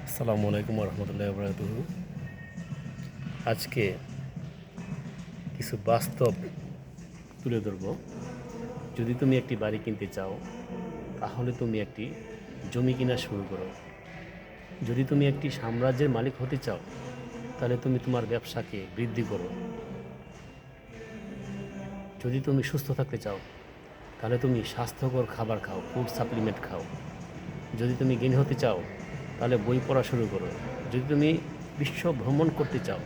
আসসালামু আলাইকুম রহমতুল্লাহ বরকাতুহু। আজকে কিছু বাস্তব তুলে ধরব। যদি তুমি একটি বাড়ি কিনতে চাও তাহলে তুমি একটি জমি কিনা শুরু করো। যদি তুমি একটি সাম্রাজ্যের মালিক হতে চাও তাহলে তুমি তোমার ব্যবসাকে বৃদ্ধি করো। যদি তুমি সুস্থ থাকতে চাও তাহলে তুমি স্বাস্থ্যকর খাবার খাও, ফুড সাপ্লিমেন্ট খাও। যদি তুমি জ্ঞানী হতে চাও তাহলে বই পড়া শুরু করো। যদি তুমি বিশ্ব ভ্রমণ করতে চাও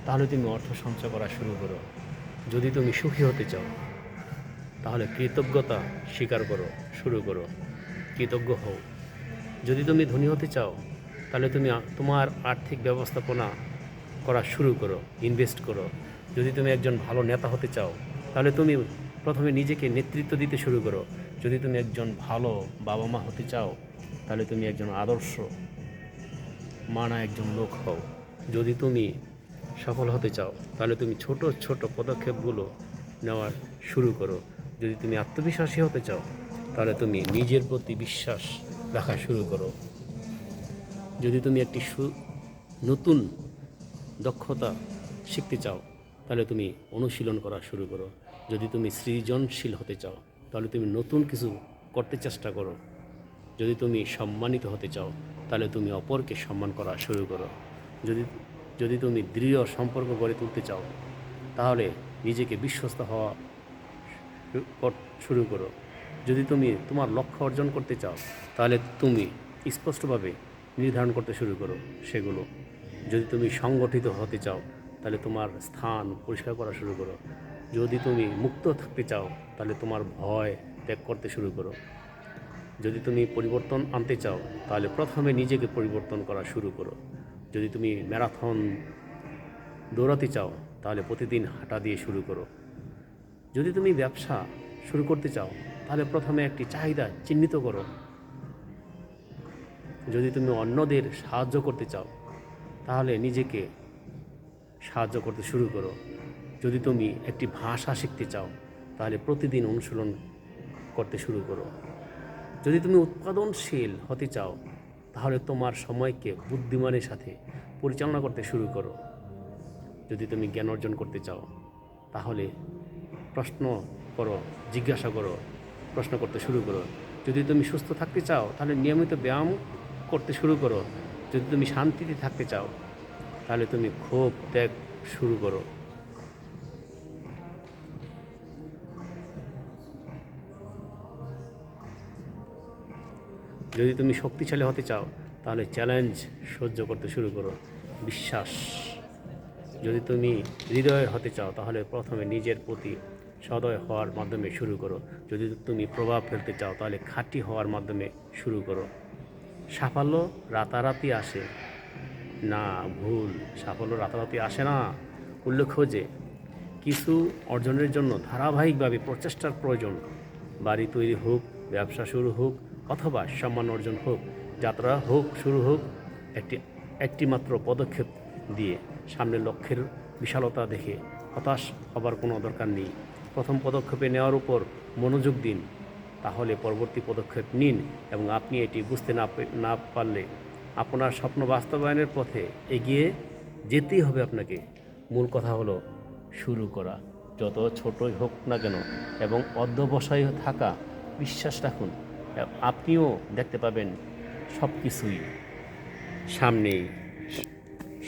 তাহলে তুমি অর্থ সঞ্চয় করা শুরু করো। যদি তুমি সুখী হতে চাও তাহলে কৃতজ্ঞতা স্বীকার করো, শুরু করো, কৃতজ্ঞ হও। যদি তুমি ধনী হতে চাও তাহলে তুমি তোমার আর্থিক ব্যবস্থাপনা করা শুরু করো, ইনভেস্ট করো। যদি তুমি একজন ভালো নেতা হতে চাও তাহলে তুমি প্রথমে নিজেকে নেতৃত্ব দিতে শুরু করো। যদি তুমি একজন ভালো বাবা মা হতে চাও তাহলে তুমি একজন আদর্শ মানা একজন লোক হও। যদি তুমি সফল হতে চাও তাহলে তুমি ছোট ছোট পদক্ষেপগুলো নেওয়া শুরু করো। যদি তুমি আত্মবিশ্বাসী হতে চাও তাহলে তুমি নিজের প্রতি বিশ্বাস রাখা শুরু করো। যদি তুমি একটি নতুন দক্ষতা শিখতে চাও তাহলে তুমি অনুশীলন করা শুরু করো। যদি তুমি সৃজনশীল হতে চাও তাহলে তুমি নতুন কিছু করতে চেষ্টা করো। যদি তুমি সম্মানিত হতে চাও তাহলে তুমি অপরকে সম্মান করা শুরু করো। যদি যদি তুমি দৃঢ় সম্পর্ক গড়ে তুলতে চাও তাহলে নিজেকে বিশ্বস্ত হওয়া শুরু করো। যদি তুমি তোমার লক্ষ্য অর্জন করতে চাও তাহলে তুমি স্পষ্টভাবে নির্ধারণ করতে শুরু করো সেগুলো। যদি তুমি সংগঠিত হতে চাও তাহলে তোমার স্থান পরিষ্কার করা শুরু করো। যদি তুমি মুক্ত থাকতে চাও তাহলে তোমার ভয় ত্যাগ করতে শুরু করো। যদি তুমি পরিবর্তন আনতে চাও তাহলে প্রথমে নিজেকে পরিবর্তন করা শুরু করো। যদি তুমি ম্যারাথন দৌড়াতে চাও তাহলে প্রতিদিন হাঁটা দিয়ে শুরু করো। যদি তুমি ব্যবসা শুরু করতে চাও তাহলে প্রথমে একটি চাহিদা চিহ্নিত করো। যদি তুমি অন্যদের সাহায্য করতে চাও তাহলে নিজেকে সাহায্য করতে শুরু করো। যদি তুমি একটি ভাষা শিখতে চাও তাহলে প্রতিদিন অনুশীলন করতে শুরু করো। যদি তুমি উৎপাদনশীল হতে চাও তাহলে তোমার সময়কে বুদ্ধিমানের সাথে পরিচালনা করতে শুরু করো। যদি তুমি জ্ঞান অর্জন করতে চাও তাহলে প্রশ্ন করো, জিজ্ঞাসা করো, প্রশ্ন করতে শুরু করো। যদি তুমি সুস্থ থাকতে চাও তাহলে নিয়মিত ব্যায়াম করতে শুরু করো। যদি তুমি শান্তিতে থাকতে চাও তাহলে তুমি ক্ষোভ ত্যাগ শুরু করো। যদি তুমি শক্তিশালী হতে চাও তাহলে চ্যালেঞ্জ সহ্য করতে শুরু করো, বিশ্বাস। যদি তুমি হৃদয় হতে চাও তাহলে প্রথমে নিজের প্রতি সদয় হওয়ার মাধ্যমে শুরু করো। যদি তুমি প্রভাব ফেলতে চাও তাহলে খাঁটি হওয়ার মাধ্যমে শুরু করো। সাফল্য রাতারাতি আসে না, ভুল। সাফল্য রাতারাতি আসে না। উল্লেখ্য যে কিছু অর্জনের জন্য ধারাবাহিকভাবে প্রচেষ্টার প্রয়োজন। বাড়ি তৈরি হোক, ব্যবসা শুরু হোক অথবা সম্মান অর্জন হোক, যাত্রা হোক, শুরু হোক একটি মাত্র পদক্ষেপ দিয়ে। সামনের লক্ষ্যের বিশালতা দেখে হতাশ হবার কোনো দরকার নেই। প্রথম পদক্ষেপে নেওয়ার উপর মনোযোগ দিন, তাহলে পরবর্তী পদক্ষেপ নিন। এবং আপনি এটি বুঝতে না পারলে আপনার স্বপ্ন বাস্তবায়নের পথে এগিয়ে যেতেই হবে আপনাকে। মূল কথা হলো শুরু করা, যত ছোটই হোক না কেন, এবং অধ্যবসায় থাকা। বিশ্বাস রাখুন, আপনিও দেখতে পাবেন সব কিছুই সামনেই।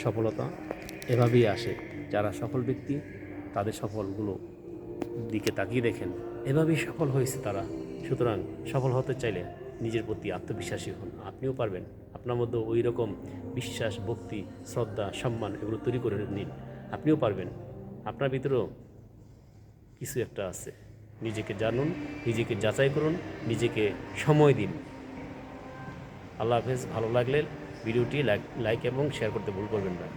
সফলতা এভাবেই আসে। যারা সফল ব্যক্তি তাদের সফলগুলো দিকে তাকিয়ে দেখেন, এভাবেই সফল হয়েছে তারা। সুতরাং সফল হতে চাইলে নিজের প্রতি আত্মবিশ্বাসী হন, আপনিও পারবেন। আপনার মধ্যে ওই রকম বিশ্বাস, ভক্তি, শ্রদ্ধা, সম্মান এগুলো তৈরি করে নিন, আপনিও পারবেন। আপনার ভিতরেও কিছু একটা আছে। নিজেকে জানুন, নিজেকে যাচাই করুন, নিজেকে সময় দিন। আল্লাহ হাফেজ। ভালো লাগলে ভিডিওটি লাইক এবং শেয়ার করতে ভুল করবেন না।